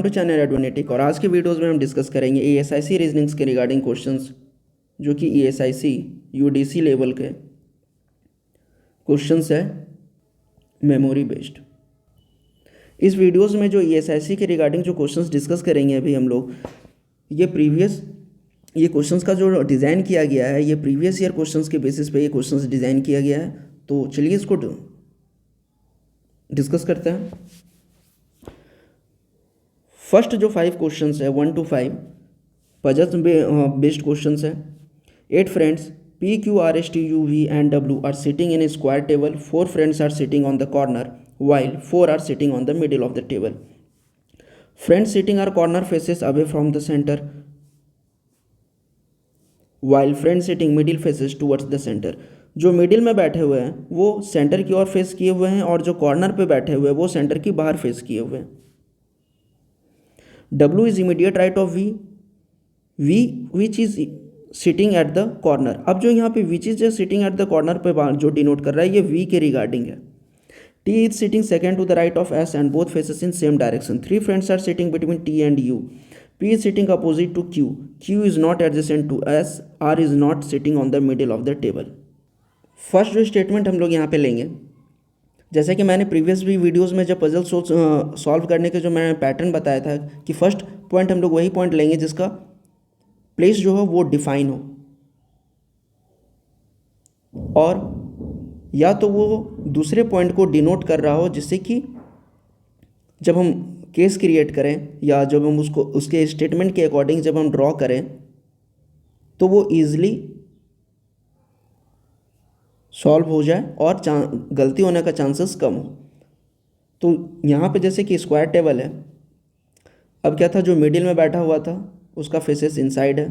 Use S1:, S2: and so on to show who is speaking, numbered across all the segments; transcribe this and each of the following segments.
S1: To channel एडोनेटिक। और आज के वीडियोस में हम डिस्कस करेंगे ESIC रीजनिंग्स के रिगार्डिंग क्वेश्चंस, जो कि ESIC UDC लेवल के क्वेश्चंस है, मेमोरी बेस्ड। इस वीडियोस में जो ESIC के रिगार्डिंग जो क्वेश्चंस डिस्कस करेंगे अभी हम लोग, ये क्वेश्चंस का जो डिज़ाइन किया गया है, ये प्रीवियस ईयर क्वेश्चंस के बेसिस पे ये क्वेश्चंस डिज़ाइन किया गया है। तो चलिए इसको डिस्कस करते हैं। फर्स्ट जो 5 क्वेश्चंस है 1 to 5 पजल्स बेस्ड क्वेश्चंस है। 8 friends P, Q, R, S, T, U, V and W are sitting in a square table. 4 friends are sitting on the corner while 4 are sitting on the middle of the table. Friends sitting are corner faces away from the center while friends sitting middle faces towards the center. जो middle में बैठे हुए हैं वो centre की ओर face किए हुए हैं और जो कॉर्नर पे बैठे हुए हैं वो सेंटर की बाहर फेस किए हुए हैं। W is immediate right of V which is sitting at the corner। अब जो यहाँ पे which is sitting at the corner पे जो डिनोट कर रहा है ये V के रिगार्डिंग है। T is sitting second to the right of S and both faces in same direction। 3 friends are sitting between T and U। P is sitting opposite to Q। Q is not adjacent to S। R is not sitting on the middle of the table। First जो statement हम लोग यहाँ पे लेंगे, जैसे कि मैंने previous भी वीडियोस में जब पजल सॉल्व करने के जो मैंने पैटर्न बताया था कि फर्स्ट पॉइंट हम लोग वही पॉइंट लेंगे जिसका प्लेस जो हो वो डिफाइन हो, और या तो वो दूसरे पॉइंट को डिनोट कर रहा हो, जिससे कि जब हम केस क्रिएट करें या जब हम उसको उसके स्टेटमेंट के अकॉर्डिंग जब हम ड्रॉ करें तो वो ईजिली सॉल्व हो जाए और गलती होने का चांसेस कम हो। तो यहाँ पे जैसे कि स्क्वायर टेबल है, अब क्या था, जो मिडिल में बैठा हुआ था उसका फेसेस इनसाइड है,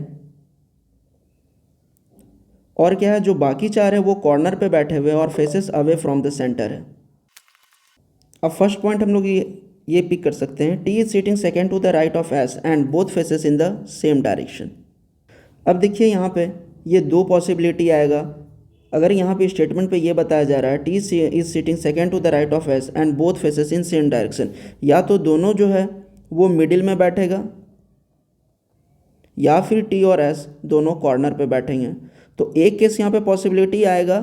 S1: और क्या है, जो बाकी 4 है वो कॉर्नर पे बैठे हुए और faces away from the centre है। अब फर्स्ट पॉइंट हम लोग ये पिक कर सकते हैं, T is sitting second to the right of S and both faces in the same direction. अब देखिए यहाँ पे ये 2 पॉसिबिलिटी आएगा। अगर यहाँ पे स्टेटमेंट पे ये बताया जा रहा है T is sitting second to the right of S and both faces in same direction, या तो दोनों जो है वो मिडिल में बैठेगा या फिर T और S दोनों कॉर्नर पे बैठेंगे। तो एक केस यहाँ पे पॉसिबिलिटी आएगा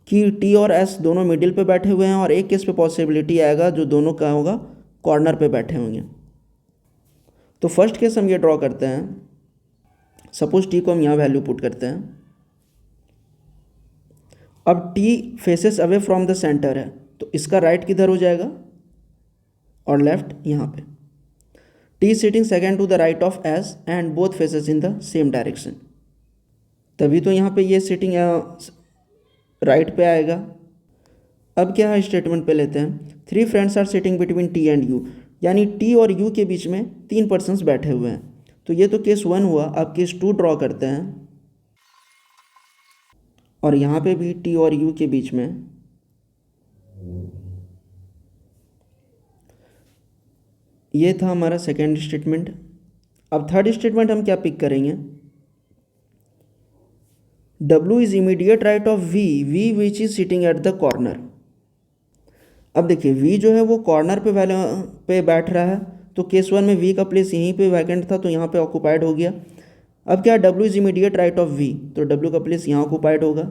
S1: कि T और S दोनों मिडिल पे बैठे हुए हैं, और एक केस पे पॉसिबिलिटी आएगा जो दोनों क्या होगा, कॉर्नर पे बैठे होंगे। तो फर्स्ट केस हम ये ड्रॉ करते हैं। सपोज T को हम यहाँ वैल्यू पुट करते हैं। अब T faces away from the centre है, तो इसका राइट किधर हो जाएगा और लेफ्ट यहाँ पे। T sitting second to the right of S and both faces in the same direction, तभी तो यहाँ पे ये सिटिंग राइट पे आएगा। अब क्या है, स्टेटमेंट पे लेते हैं। 3 friends are sitting between T and U, यानी T और U के बीच में 3 पर्सन्स बैठे हुए हैं। तो ये तो केस 1 हुआ। अब केस 2 ड्रॉ करते हैं, और यहाँ पे भी T और U के बीच में ये था हमारा सेकेंड स्टेटमेंट। अब थर्ड स्टेटमेंट हम क्या पिक करेंगे, W is immediate right of V which is sitting at the corner. अब देखिए V जो है वो कॉर्नर पे बैठ रहा है, तो केस 1 में V का प्लेस यहीं पे वैकेंट था, तो यहाँ पे ऑक्यूपाइड हो गया। अब क्या, W is immediate right of V, तो W का प्लेस यहाँ ऑक्यूपाइड होगा,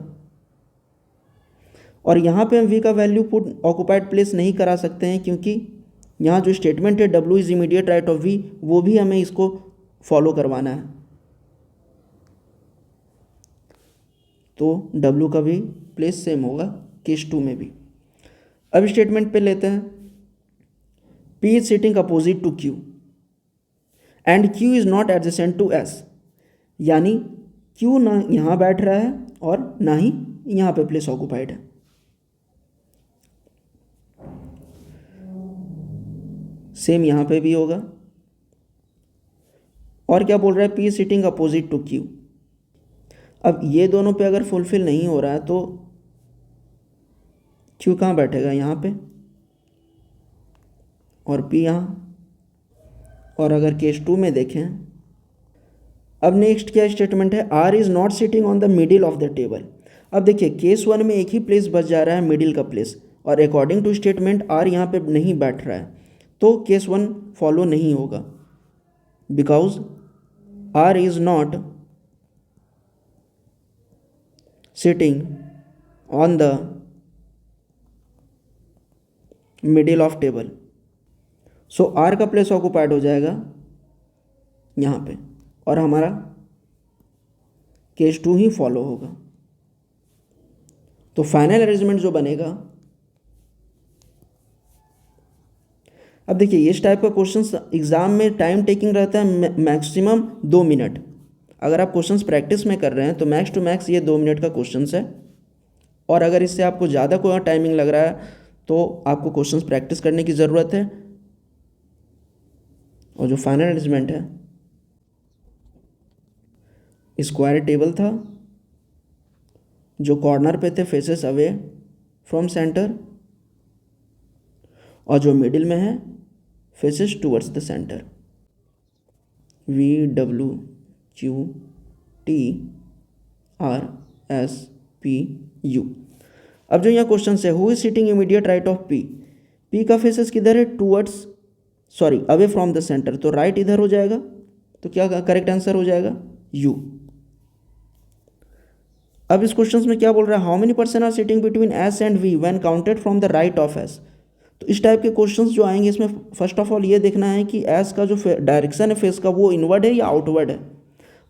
S1: और यहाँ पे हम V का वैल्यू पुट ऑक्यूपाइड प्लेस नहीं करा सकते हैं, क्योंकि यहाँ जो स्टेटमेंट है W is immediate right of V, वो भी हमें इसको फॉलो करवाना है। तो W का भी प्लेस सेम होगा केस 2 में भी। अब स्टेटमेंट पे लेते हैं, P is sitting opposite to Q and Q is not adjacent to S, यानी Q ना यहाँ बैठ रहा है और ना ही यहाँ पे प्लेस ऑक्यूपाइड है। सेम यहाँ पे भी होगा। और क्या बोल रहा है, P sitting opposite to Q। अब ये दोनों पे अगर फुलफिल नहीं हो रहा है तो Q कहाँ बैठेगा, यहाँ पे, और P यहाँ। और अगर केस 2 में देखें, अब नेक्स्ट क्या स्टेटमेंट है, R is not sitting on the middle of the table. अब देखिए केस 1 में एक ही प्लेस बच जा रहा है, मिडिल का प्लेस, और अकॉर्डिंग टू स्टेटमेंट R यहाँ पे नहीं बैठ रहा है। तो केस 1 फॉलो नहीं होगा, because R is not sitting on the middle of table. So R का प्लेस ऑक्युपाइड हो जाएगा यहाँ पे, और हमारा केस 2 ही फॉलो होगा। तो फाइनल अरेंजमेंट जो बनेगा, अब देखिए इस टाइप का क्वेश्चंस एग्जाम में टाइम टेकिंग रहता है मैक्सिमम 2 मिनट। अगर आप क्वेश्चंस प्रैक्टिस में कर रहे हैं तो मैक्स टू मैक्स ये 2 मिनट का क्वेश्चंस है, और अगर इससे आपको ज़्यादा कोई टाइमिंग लग रहा है तो आपको क्वेश्चंस प्रैक्टिस करने की ज़रूरत है। और जो फाइनल अरेंजमेंट है, स्क्वायर टेबल था, जो कॉर्नर पे थे फेसेस अवे फ्रॉम सेंटर, और जो मिडिल में है faces towards the centre. VWQTRSPU। अब जो यहाँ क्वेश्चन है, who is sitting immediate right of P, P का फेसेस किधर है, towards sorry away from the centre, तो राइट इधर हो जाएगा, तो क्या करेक्ट आंसर हो जाएगा यू। अब इस क्वेश्चन में क्या बोल रहा है, how many person are sitting between S and V when counted from the right of S. तो इस टाइप के क्वेश्चंस जो आएंगे इसमें फर्स्ट ऑफ ऑल ये देखना है कि एस का जो डायरेक्शन है फेस का वो इनवर्ड है या आउटवर्ड है।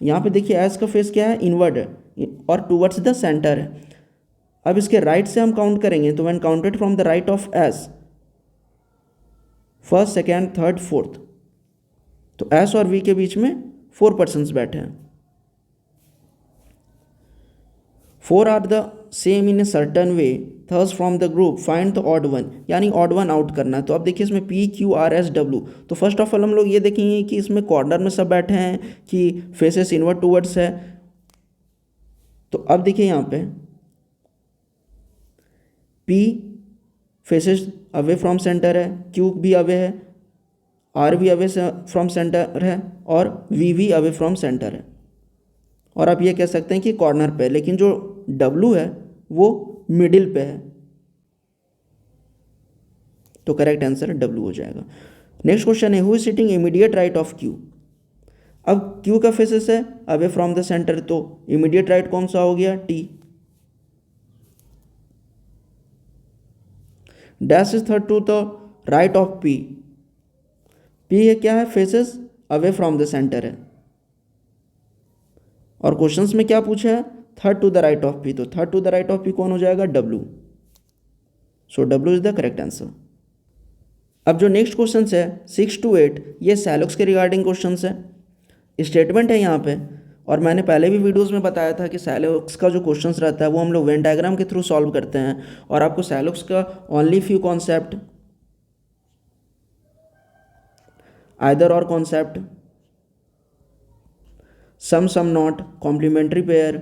S1: यहाँ पे देखिए एस का फेस क्या है, इनवर्ड है और टूवर्ड्स द सेंटर है। अब इसके राइट से हम काउंट करेंगे तो when counted from the right of S, first second third fourth, तो एस और वी के बीच में 4 पर्सन्स बैठे हैं। 4 are the same in a certain way, thus from the group find the odd one, यानी ऑड वन आउट करना है। तो अब देखिए इसमें P Q R S W, तो फर्स्ट ऑफ ऑल हम लोग ये देखेंगे कि इसमें कॉर्नर में सब बैठे हैं कि फेसेस इनवर्ड टूवर्ड्स है। तो अब देखिए यहाँ पे P faces away from centre है, क्यू भी अवे है, आर भी अवे फ्रॉम सेंटर है, और वी भी अवे फ्रॉम सेंटर है। और आप ये कह सकते हैं कि कॉर्नर पे, लेकिन जो डब्लू है वो मिडिल पे है, तो करेक्ट आंसर डब्लू हो जाएगा। नेक्स्ट क्वेश्चन है, who is sitting immediate right of Q. अब क्यू का फेसेस है अवे फ्रॉम द सेंटर, तो इमीडिएट राइट कौन सा हो गया, T. Dash is third to the right of P, P है क्या है, faces away from the centre है, और क्वेश्चंस में क्या पूछा है, third to the right of P, तो third to the right of P कौन हो जाएगा, W. So W is the correct answer. अब जो नेक्स्ट क्वेश्चन है 6 to 8, ये सैलॉक्स के रिगार्डिंग क्वेश्चन है। स्टेटमेंट है यहाँ पे, और मैंने पहले भी वीडियोस में बताया था कि सैलॉक्स का जो क्वेश्चंस रहता है वो हम लोग वेन डायग्राम के थ्रू सॉल्व करते हैं, और आपको सैलॉक्स का ओनली फ्यू कॉन्सेप्ट, आइदर और concept, some not, complementary pair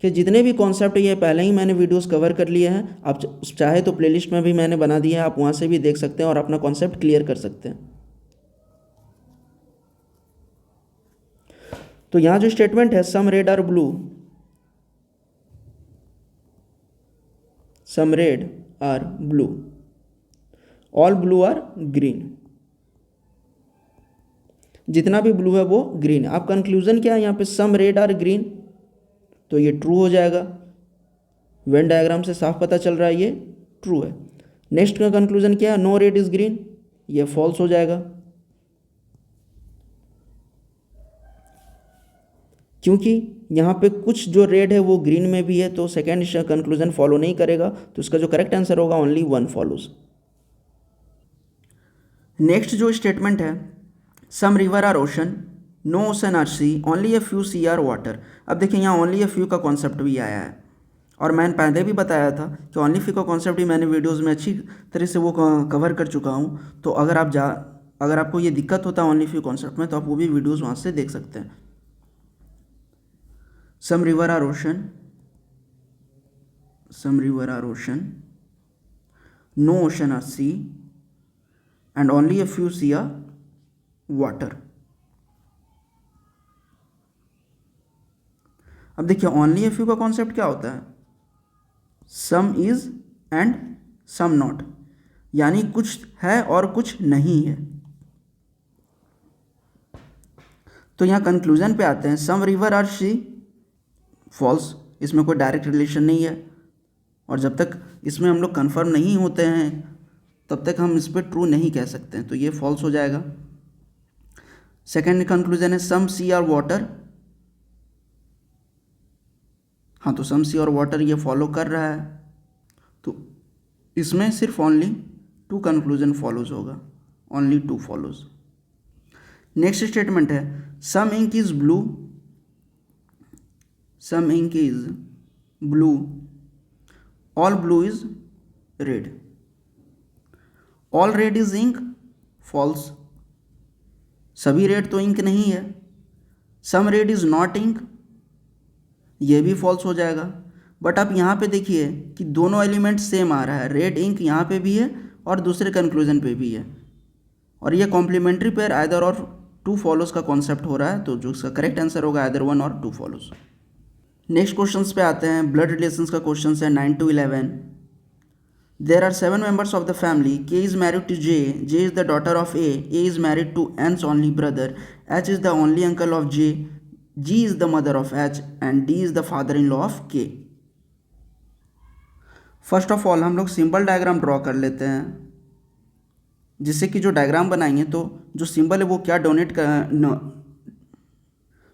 S1: के जितने भी कॉन्सेप्ट ये पहले ही मैंने वीडियोस कवर कर लिए हैं। आप चाहे तो प्लेलिस्ट में भी मैंने बना दिया है, आप वहाँ से भी देख सकते हैं और अपना कॉन्सेप्ट क्लियर कर सकते हैं। तो यहाँ जो स्टेटमेंट है, some red are blue, some red are blue, all blue are green, जितना भी ब्लू है वो ग्रीन है। अब कंक्लूजन क्या है यहाँ पे, सम रेड आर ग्रीन, तो ये ट्रू हो जाएगा, वेन डायग्राम से साफ पता चल रहा है ये ट्रू है। नेक्स्ट का कंक्लूजन क्या है, नो रेड इज ग्रीन, ये फॉल्स हो जाएगा, क्योंकि यहाँ पे कुछ जो रेड है वो ग्रीन में भी है, तो सेकेंड कंक्लूजन फॉलो नहीं करेगा, तो इसका जो करेक्ट आंसर होगा ओनली 1 फॉलोज। नेक्स्ट जो स्टेटमेंट है, some river are ocean, no ocean are sea, only a few sea are water. अब देखिए यहाँ ओनली ए फ्यू का कॉन्सेप्ट भी आया है, और मैंने पहले भी बताया था कि ओनली फ्यू का कॉन्सेप्ट भी मैंने वीडियोस में अच्छी तरह से वो कवर कर चुका हूँ। तो अगर आपको ये दिक्कत होता है ओनली फ्यू कॉन्सेप्ट में, तो आप वो भी वीडियोज़ वहाँ से देख सकते हैं। Some river are ocean, some river are ocean, no ocean are sea, and only a few sea are water. अब देखिए ओनली ए फ्यू का कॉन्सेप्ट क्या होता है, some is and some not, यानी कुछ है और कुछ नहीं है। तो यहाँ कंक्लूजन पे आते हैं, some river R C false, इसमें कोई डायरेक्ट रिलेशन नहीं है, और जब तक इसमें हम लोग कंफर्म नहीं होते हैं तब तक हम इस पर ट्रू नहीं कह सकते हैं, तो ये फॉल्स हो जाएगा। सेकेंड कंक्लूजन है सम सी आर वाटर, हाँ तो सम सी और वाटर ये फॉलो कर रहा है, तो इसमें सिर्फ ओनली टू कंक्लूजन फॉलोज होगा, only two follows. Next statement है some ink is blue, some ink is blue, all blue is red, all red is ink, false, सभी रेड तो इंक नहीं है। Some red is not ink, ये भी false हो जाएगा। बट आप यहाँ पे देखिए कि दोनों एलिमेंट सेम आ रहा है, रेड इंक यहाँ पे भी है और दूसरे कंक्लूजन पे भी है, और ये कॉम्प्लीमेंट्री पेयर आइदर और टू फॉलोज का कॉन्सेप्ट हो रहा है, तो जो इसका करेक्ट आंसर होगा आइदर वन और टू फॉलोज। नेक्स्ट क्वेश्चंस पे आते हैं, ब्लड रिलेशंस का क्वेश्चन है 9 to 11। There are 7 members of the family. K is married to J. J is the daughter of A. A is married to N's only brother. H is the only uncle of J. G is the mother of H. And D is the father-in-law of K. First of all हम लोग symbol diagram draw कर लेते हैं, जिससे कि जो diagram बनाएंगे तो जो सिंबल है वो क्या डोनेट कर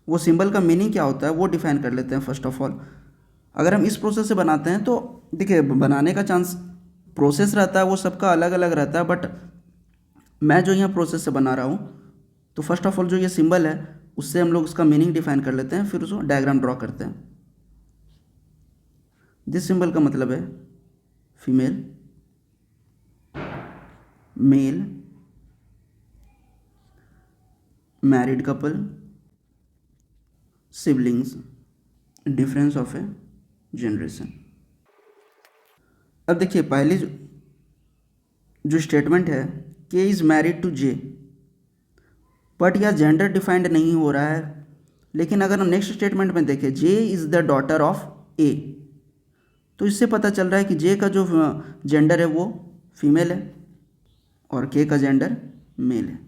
S1: वो सिंबल का मीनिंग क्या होता है वो डिफाइन कर लेते हैं फर्स्ट ऑफ ऑल। अगर हम इस प्रोसेस से बनाते हैं तो देखिए बनाने का चांस प्रोसेस रहता है वो सबका अलग अलग रहता है, बट मैं जो यहाँ प्रोसेस से बना रहा हूँ तो फर्स्ट ऑफ ऑल जो ये सिंबल है उससे हम लोग उसका मीनिंग डिफाइन कर लेते हैं, फिर उसको डायग्राम ड्रॉ करते हैं। दिस सिंबल का मतलब है female, male, married couple, siblings, difference of a generation. अब देखिए पहली जो स्टेटमेंट है K is married to J, but यह जेंडर डिफाइंड नहीं हो रहा है, लेकिन अगर हम नेक्स्ट स्टेटमेंट में देखें जे इज़ द डॉटर ऑफ ए, तो इससे पता चल रहा है कि जे का जो जेंडर है वो फीमेल है और के का जेंडर मेल है,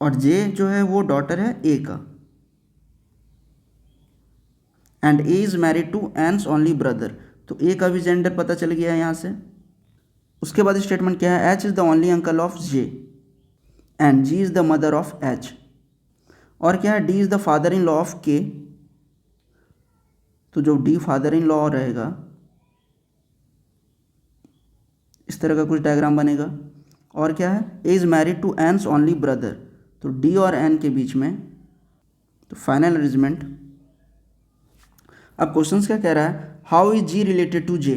S1: और जे जो है वो डॉटर है ए का, and A is married to N's only brother, तो ए का भी जेंडर पता चल गया है यहाँ से। उसके बाद स्टेटमेंट क्या है, H is the only uncle of J and G is the mother of H, और क्या है D is the father in law of K, तो जो डी फादर इन लॉ रहेगा इस तरह का कुछ डायग्राम बनेगा। और क्या है A is married to N's only brother, तो डी और एन के बीच में, तो फाइनल अरेंजमेंट। अब क्वेश्चन क्या कह रहा है, how is G related to J,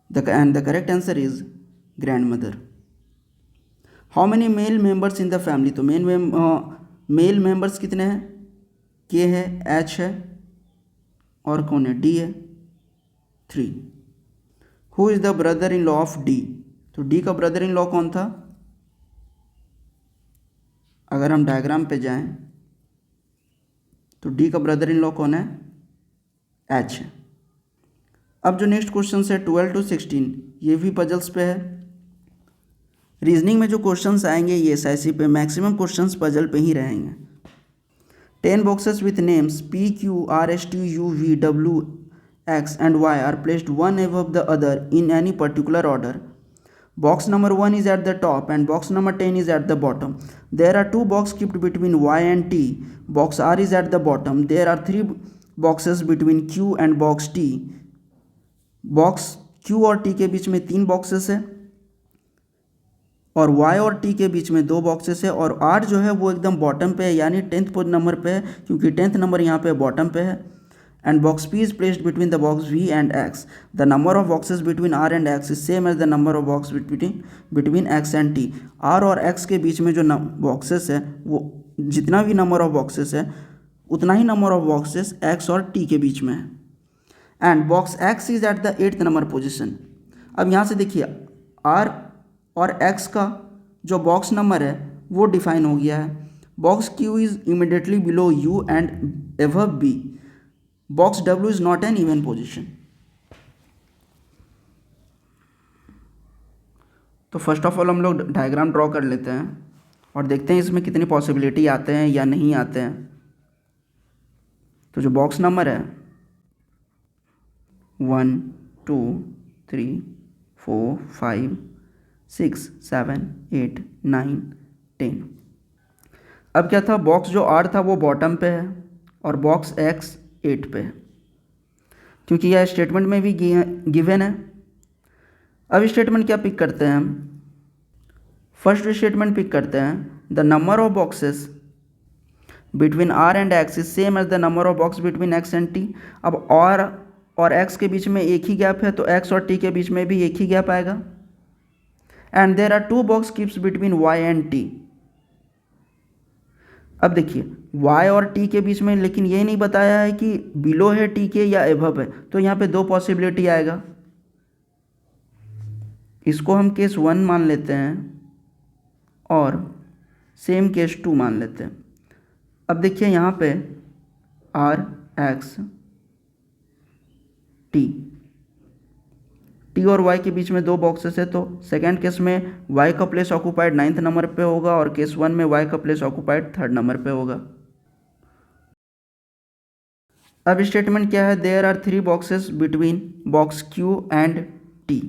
S1: and the correct answer is grand mother. How many male members in the family, तो मेल मेंबर्स कितने हैं, के है, एच है, और कौन है, डी है, 3। Who is the brother in law of D, तो डी का ब्रदर इन लॉ कौन था, अगर हम डायग्राम पे जाएं तो डी का ब्रदर इन लॉ कौन है, एच है। अब जो नेक्स्ट क्वेश्चन है 12 to 16, ये भी पजल्स पे है। रीजनिंग में जो क्वेश्चंस आएंगे ये एसआईसी पे मैक्सिमम क्वेश्चंस पजल पे ही रहेंगे। 10 boxes with names P, Q, R, S, T, U, V, W, X and Y are placed one above the other in any particular order. Box number 1 is at the top and box number 10 is at the bottom. There are 2 boxes kept between Y and T. Box R is at the bottom. There are 3 boxes between Q and box T. Box Q और T के बीच में 3 boxes है और Y और T के बीच में 2 बॉक्सेस है, और R जो है वो एकदम बॉटम पे है, यानी 10th नंबर पे है, क्योंकि 10th नंबर यहाँ पे बॉटम पे है। And box P is placed between the box V and X. The number of boxes between R and X is same as the number of boxes between X and T. R और X के बीच में जो boxes है वो जितना भी number of boxes है उतना ही नंबर ऑफ बॉक्सेस X और T के बीच में है। And box X is at the 8th number position. अब यहाँ से देखिए R और X का जो बॉक्स नंबर है वो डिफाइन हो गया है। Box Q is immediately below U and above B. Box W is not an even position. तो फर्स्ट ऑफ ऑल हम लोग डायग्राम ड्रॉ कर लेते हैं और देखते हैं इसमें कितनी पॉसिबिलिटी आते हैं या नहीं आते हैं। तो जो बॉक्स नंबर है 1 2 3 4 5 6 7 8 9 10। अब क्या था, बॉक्स जो आर था वो बॉटम पे है और बॉक्स एक्स 8 पे है, क्योंकि यह स्टेटमेंट में भी गिवन है। अब स्टेटमेंट क्या पिक करते हैं हम, फर्स्ट स्टेटमेंट पिक करते हैं the number of boxes between R and X is same as the number of box between X and T. अब और एक्स के बीच में एक ही गैप है तो एक्स और टी के बीच में भी एक ही गैप आएगा। And there are 2 box keeps between Y and T. अब देखिए y और t के बीच में, लेकिन ये नहीं बताया है कि बिलो है t के या एबव है, तो यहाँ पे 2 पॉसिबिलिटी आएगा। इसको हम केस 1 मान लेते हैं और सेम केस 2 मान लेते हैं। अब देखिए यहाँ पे r x t और y के बीच में 2 बॉक्सेस है, तो सेकेंड केस में y का प्लेस ऑक्यूपाइड 9th नंबर पे होगा और केस 1 में y का प्लेस ऑक्यूपाइड 3rd नंबर पे होगा। अब स्टेटमेंट क्या है, there are 3 boxes between box q and t।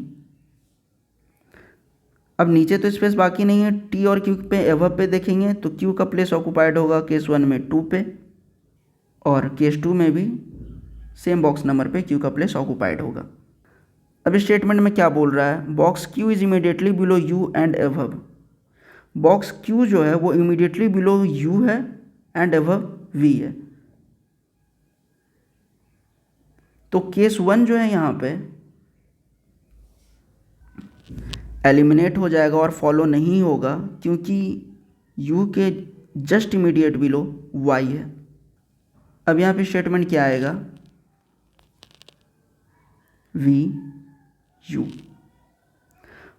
S1: अब नीचे तो स्पेस बाकी नहीं है, t और q पे एबव पे देखेंगे तो q का प्लेस ऑक्यूपाइड होगा केस 1 में 2 पे और केस 2 में भी सेम बॉक्स नंबर पे q का प्लेस ऑक्यूपाइड होगा। अब स्टेटमेंट में क्या बोल रहा है, box q is immediately below u and above. Box q जो है वो इमीडिएटली बिलो u है एंड एबव v है। तो केस 1 जो है यहाँ पे एलिमिनेट हो जाएगा और फॉलो नहीं होगा, क्योंकि u के जस्ट इमीडिएट बिलो y है। अब यहाँ पे स्टेटमेंट क्या आएगा, v u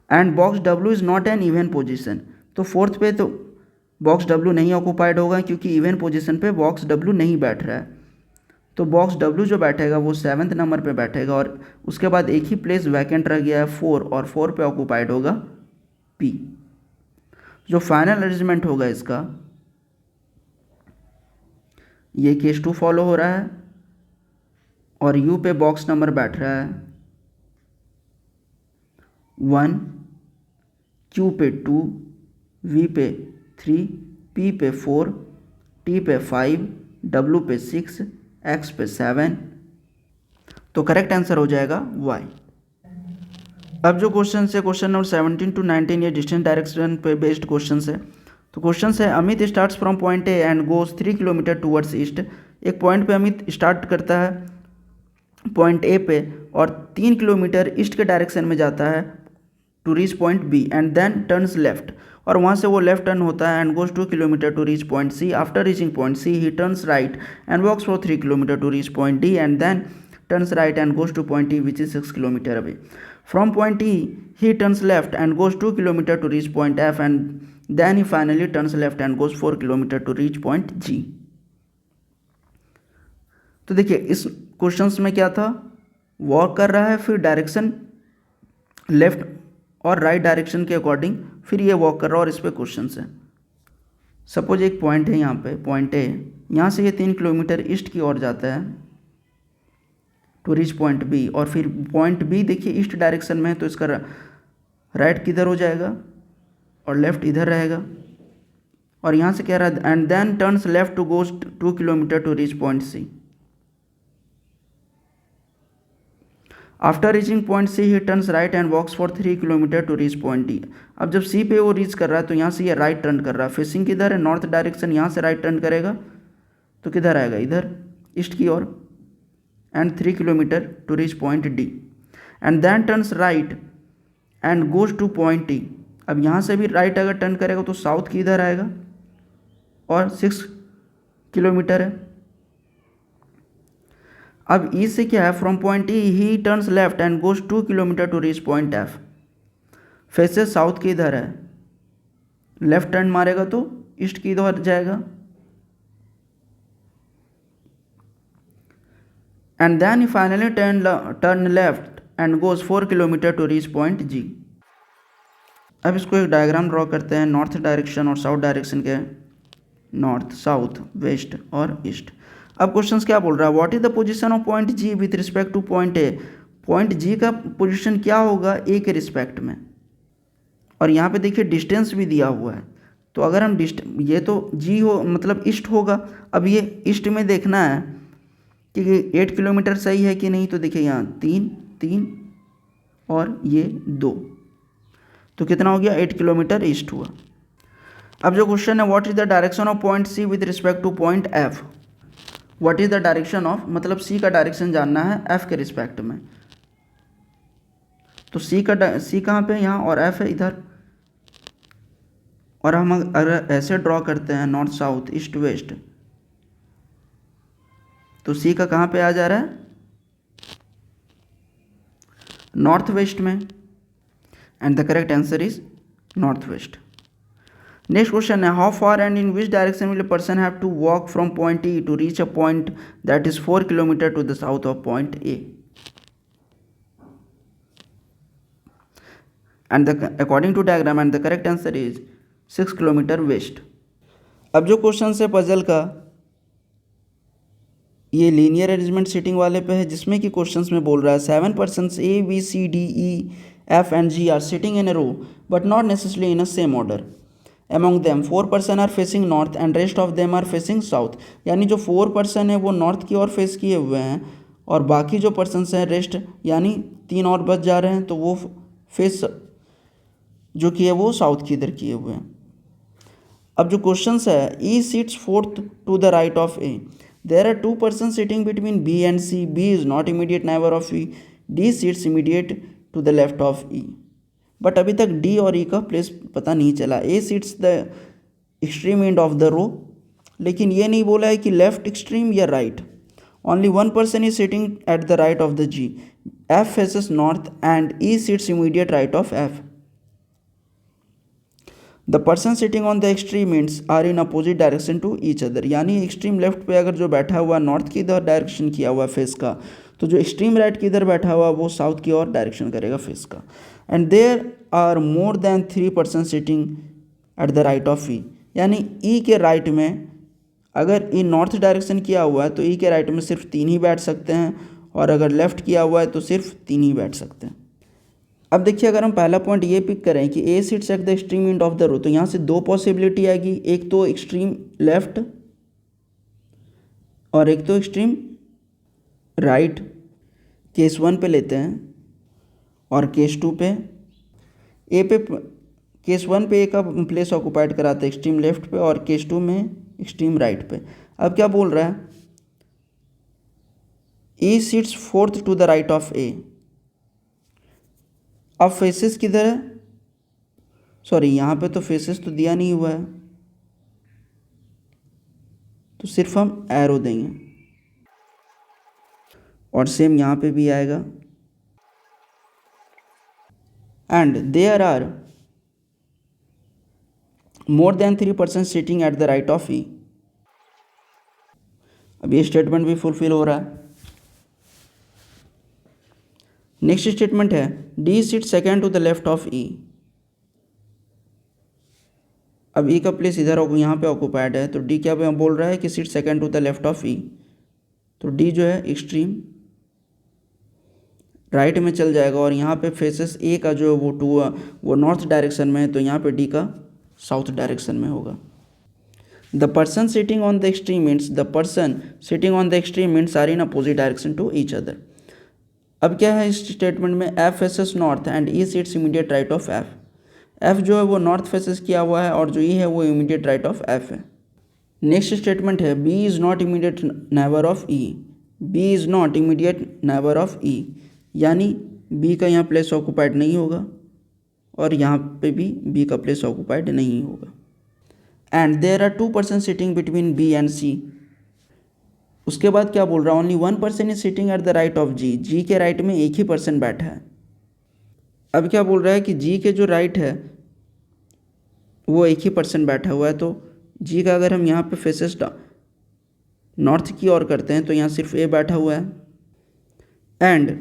S1: and box w is not an even position. तो फोर्थ पे तो बॉक्स w नहीं ऑक्यूपाइड होगा, क्योंकि इवन पोजिशन पे बॉक्स w नहीं बैठ रहा है। तो बॉक्स w जो बैठेगा वो 7th नंबर पे बैठेगा और उसके बाद एक ही प्लेस वैकेंट रह गया है 4, और 4 पे ऑक्यूपाइड होगा p। जो फाइनल अरेंजमेंट होगा इसका, ये केस 2 फॉलो हो रहा है और u पे बॉक्स नंबर बैठ रहा है 1, q पे 2, v पे 3, p पे 4, t पे 5, w पे 6, x पे 7। तो करेक्ट आंसर हो जाएगा y। अब जो क्वेश्चन है, क्वेश्चन नंबर 17 to 19, ये डिस्टेंस डायरेक्शन पे बेस्ड क्वेश्चन है। तो क्वेश्चन है, Amit starts from point A and goes 3 kilometre towards east. एक पॉइंट पे अमित स्टार्ट करता है पॉइंट ए पे और 3 किलोमीटर ईस्ट के डायरेक्शन में जाता है to reach point B and then turns left, और वहाँ से वो लेफ्ट टर्न होता है and goes 2 kilometre to reach point C. After reaching point C he turns right and walks for 3 kilometre to reach point D and then turns right and goes to point E, which is 6 kilometer away. From point E, he turns left and goes 2 kilometer to reach point F, and then he finally turns left and goes 4 kilometer to reach point G. तो देखिए इस questions में क्या था, walk कर रहा है, फिर डायरेक्शन लेफ्ट और राइट डायरेक्शन के अकॉर्डिंग फिर ये वॉक कर रहा है, और इस पे क्वेश्चन है। सपोज एक पॉइंट है यहाँ पे, पॉइंट ए, यहाँ से ये 3 किलोमीटर ईस्ट की ओर जाता है टू रीच पॉइंट बी, और फिर पॉइंट बी देखिए ईस्ट डायरेक्शन में है, तो इसका राइट किधर हो जाएगा और लेफ्ट इधर रहेगा। और यहाँ से कह रहा है and then turns left to goes 2 kilometre to reach point C. After reaching point C he turns right and walks for 3 kilometre to reach point D. अब जब सी पे वो रीच कर रहा है तो यहाँ से ये राइट टर्न कर रहा है, फेसिंग किधर है, नॉर्थ डायरेक्शन, यहाँ से राइट टर्न करेगा तो किधर आएगा, इधर ईस्ट की ओर, and 3 kilometer to reach point D and then turns right and goes to point E। अब यहाँ से भी राइट अगर टर्न करेगा तो साउथ की इधर आएगा और 6 किलोमीटर है। अब ई से क्या है, from point E he turns left and goes 2 kilometre to reach point F. Faces south की इधर है, लेफ्ट टर्न मारेगा तो ईस्ट की इधर जाएगा, and then he finally turn left and goes 4 kilometer to reach point G। अब इसको एक डायग्राम ड्रॉ करते हैं नॉर्थ डायरेक्शन और साउथ डायरेक्शन के, नॉर्थ, साउथ, वेस्ट और ईस्ट। अब क्वेश्चन क्या बोल रहा है, what is the position of point G with respect to point A. Point G का पोजीशन क्या होगा ए के रिस्पेक्ट में, और यहाँ पे देखिए डिस्टेंस भी दिया हुआ है। तो अगर हम ये तो जी हो मतलब ईस्ट होगा। अब ये ईस्ट में देखना है कि 8 किलोमीटर सही है कि नहीं। तो देखिए यहाँ 3 3 और ये 2, तो कितना हो गया 8 किलोमीटर ईस्ट हुआ। अब जो क्वेश्चन है what is the direction of point C with respect to point F. What is the direction of मतलब सी का डायरेक्शन जानना है एफ के रिस्पेक्ट में। तो सी कहाँ पे है यहाँ, और एफ है इधर। और हम अगर ऐसे ड्रॉ करते हैं नॉर्थ साउथ ईस्ट वेस्ट, तो सी का कहाँ पे आ जा रहा है, नॉर्थ वेस्ट में। And the correct answer is north west. Next question है how far and in which direction will a person have to walk from point E to reach a point that is 4 kilometre to the south of point A. And according to diagram and the correct answer is 6 kilometre west. अब जो question है puzzle का ये linear arrangement seating वाले पे है, जिसमें कि क्वेश्चंस में बोल रहा है 7 persons A B C D E F and G are sitting in a row but not necessarily in a same order. Among them 4 persons are facing north and rest of them are facing south. यानी जो 4 person है वो north की ओर face किए हुए हैं और बाकी जो पर्सनस हैं रेस्ट यानी 3 और बच जा रहे हैं, तो वो फेस जो कि है वो साउथ की इधर किए हुए हैं। अब जो क्वेश्चंस है E sits fourth to the right of A. There are 2 persons sitting between B and C. B is not immediate neighbor of E. D sits immediate to the left of E. But अभी तक D और E का place पता नहीं चला। A sits the extreme end of the row, लेकिन ये नहीं बोला है कि लेफ्ट एक्सट्रीम या right. Only 1 person is sitting at the right of the G. F faces north and E sits immediate right of F. The person sitting on the extreme ends are in opposite direction to each other. यानी extreme left पे अगर जो बैठा हुआ north की इधर direction किया हुआ फेस का, तो जो एक्सट्रीम राइट की इधर बैठा हुआ वो साउथ की ओर डायरेक्शन करेगा फेस का। And there are more than 3 person sitting at the right of E. यानी ई के राइट में अगर ई नॉर्थ डायरेक्शन किया हुआ है तो ई के राइट में सिर्फ 3 ही बैठ सकते हैं, और अगर लेफ्ट किया हुआ है तो सिर्फ 3 ही बैठ सकते हैं। अब देखिए अगर हम पहला पॉइंट ये पिक करें कि A sits at the extreme end of the row, तो यहाँ से 2 पॉसिबिलिटी आएगी, एक तो एक्सट्रीम लेफ्ट और एक तो एक्सट्रीम राइट। केस 1 पे लेते हैं और केस 2 पे केस 1 पे ए का प्लेस ऑक्युपाइड कराते हैं एक्सट्रीम लेफ्ट पे और केस 2 में एक्सट्रीम राइट पे। अब क्या बोल रहा है, A sits fourth to the right of A. अब फेसेस किधर है, सॉरी यहाँ पे तो फेसेस तो दिया नहीं हुआ है, तो सिर्फ हम एरो देंगे और सेम यहाँ पे भी आएगा। And there are more than 3 person sitting at the right of E. अब ये स्टेटमेंट भी फुलफिल हो रहा है। नेक्स्ट स्टेटमेंट है D sit second to the left of E. अब ई का प्लेस इधर यहाँ पे ऑक्युपाइड है, तो डी क्या बोल रहा है कि sit second to the left of E. तो डी जो है एक्सट्रीम राइट में चल जाएगा और यहाँ पे फेसेस ए का जो वो नॉर्थ डायरेक्शन में है, तो यहाँ पे डी का साउथ डायरेक्शन में होगा। The person sitting on the extreme ends, the person sitting on the extreme ends are in opposite direction to each other. अब क्या है इस स्टेटमेंट में, F faces north and E sits immediate right of F. F जो है वो north faces किया हुआ है और जो ई है वो इमीडिएट राइट ऑफ एफ है। नेक्स्ट स्टेटमेंट है B is not immediate neighbour of E. B is not immediate neighbour of E, यानी बी का यहाँ प्लेस ऑक्युपाइड नहीं होगा और यहाँ पे भी बी का प्लेस ऑक्युपाइड नहीं होगा। And there are 2 person sitting between B and C. उसके बाद क्या बोल रहा है, only 1 person is sitting at the right of G. G के राइट में एक ही पर्सन बैठा है। अब क्या बोल रहा है कि जी के जो राइट है वो एक ही पर्सन बैठा हुआ है, तो जी का अगर हम यहाँ पे फेसेस नॉर्थ की ओर करते हैं तो यहाँ सिर्फ ए बैठा हुआ है। And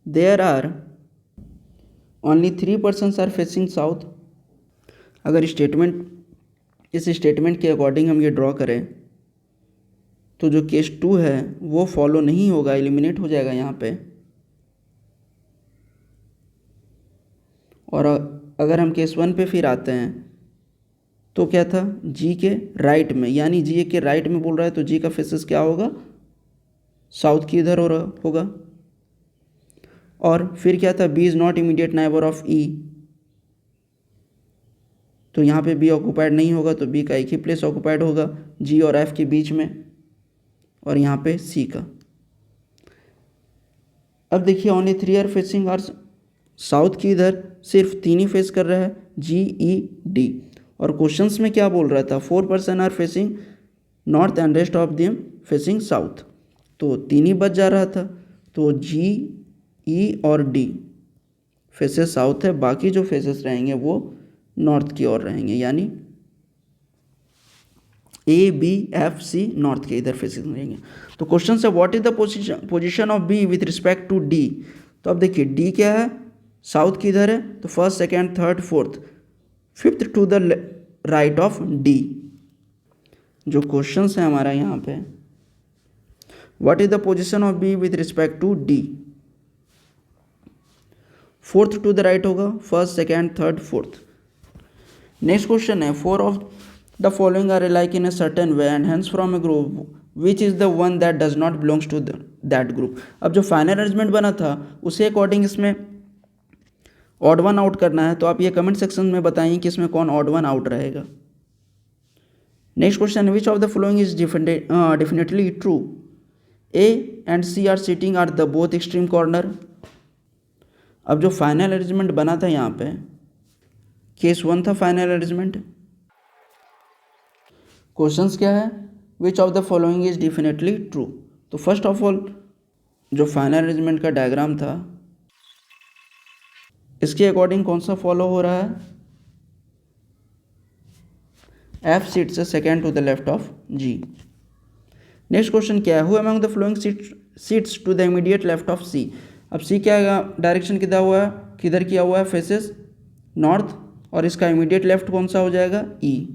S1: there are only 3 persons are facing south. अगर इस स्टेटमेंट के अकॉर्डिंग हम ये ड्रॉ करें तो जो केस 2 है वो फॉलो नहीं होगा, एलिमिनेट हो जाएगा यहाँ पे। और अगर हम केस 1 पे फिर आते हैं तो क्या था, जी के राइट में, यानी जी के राइट में बोल रहा है तो जी का फेसेस क्या होगा, साउथ की इधर हो रहा होगा। और फिर क्या था, B is not immediate neighbour of E, तो यहाँ पे बी ऑक्यूपाइड नहीं होगा, तो बी का एक ही प्लेस ऑक्यूपाइड होगा जी और एफ के बीच में, और यहाँ पे सी का। अब देखिए only 3 are facing are south की इधर सिर्फ 3 ही फेस कर रहा है, जी ई डी। और क्वेश्चंस में क्या बोल रहा था, 4% are facing north and rest of them facing south, तो 3 ही बच जा रहा था। तो जी ई और डी फेसेस साउथ है, बाकी जो फेसेस रहेंगे वो नॉर्थ की ओर रहेंगे, यानी A B F C north के इधर फेसेस रहेंगे। तो क्वेश्चन से what is the position of B with respect to D. तो अब देखिए डी क्या है, साउथ की इधर है, तो first second third fourth fifth to the right of D. जो क्वेश्चन है हमारा यहाँ पे, what is the position of B with respect to D, fourth to the right होगा, first second third fourth. Next question है, 4 of the following are alike in a certain way and hence from a group which is the one that does not belongs to that group। अब जो final arrangement बना था उसे according इसमें odd one out करना है, तो आप ये कमेंट सेक्शन में बताइए कि इसमें कौन ऑड वन आउट रहेगा। Next question, which of the following is definitely true, A and C are sitting are the both extreme corner. अब जो फाइनल अरेंजमेंट बना था यहाँ पे, केस 1 था फाइनल अरेंजमेंट। क्वेश्चंस क्या है, which of the following is definitely true. तो फर्स्ट ऑफ ऑल जो फाइनल अरेंजमेंट का डायग्राम था इसके अकॉर्डिंग कौन सा फॉलो हो रहा है, एफ सीट से second to the left of G. Next question क्या है, who among the following sits to the immediate left of C. अब सी क्या डायरेक्शन किधर किया हुआ है, फेसेस नॉर्थ, और इसका इमीडिएट लेफ्ट कौन सा हो जाएगा, E.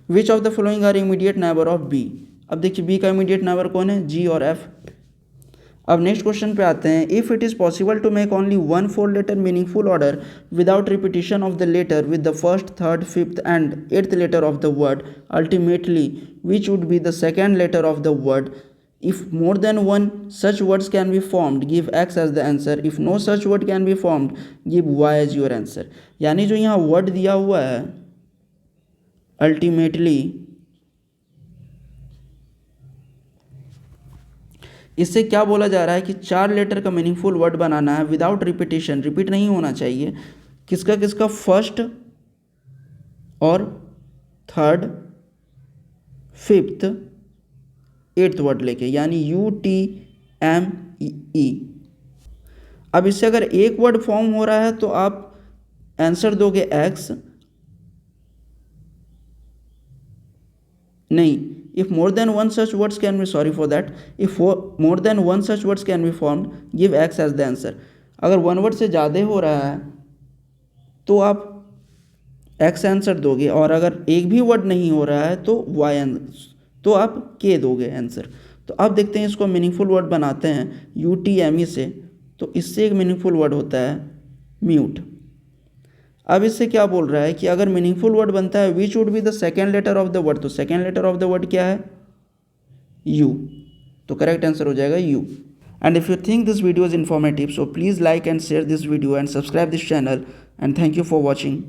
S1: Which of the following are immediate neighbour of B. अब देखिए बी का इमीडिएट नाइबर कौन है, जी और एफ। अब नेक्स्ट क्वेश्चन पे आते हैं, if it is possible to make only 1 4 letter meaningful order without repetition of the letter with the first third fifth and 8th letter of the word, ultimately which would be the second letter of the word. If more than one such words can be formed, give X as the answer. If no such word can be formed, give Y as your answer। यानी जो यहाँ word दिया हुआ है ultimately, इससे क्या बोला जा रहा है कि 4 लेटर का मीनिंगफुल वर्ड बनाना है विदाउट रिपीटिशन, रिपीट नहीं होना चाहिए। किसका किसका, फर्स्ट और थर्ड फिफ्थ 8th वर्ड लेके, यानी UTME। अब इससे अगर एक वर्ड फॉर्म हो रहा है तो आप आंसर दोगे X, नहीं, if more than one such words can be, sorry for that, if more than one such words can be formed, give X as the answer। अगर वन वर्ड से ज़्यादा हो रहा है तो आप X आंसर दोगे, और अगर एक भी वर्ड नहीं हो रहा है तो Y तो आप K दोगे आंसर। तो अब देखते हैं इसको मीनिंगफुल वर्ड बनाते हैं UTME से। तो इससे एक मीनिंगफुल वर्ड होता है म्यूट। अब इससे क्या बोल रहा है कि अगर मीनिंगफुल वर्ड बनता है which would be the second letter of the word, तो second letter of the word क्या है, U। तो करेक्ट आंसर हो जाएगा U। And if you think this video is informative, so please like and share this video and subscribe this channel, and thank you for watching.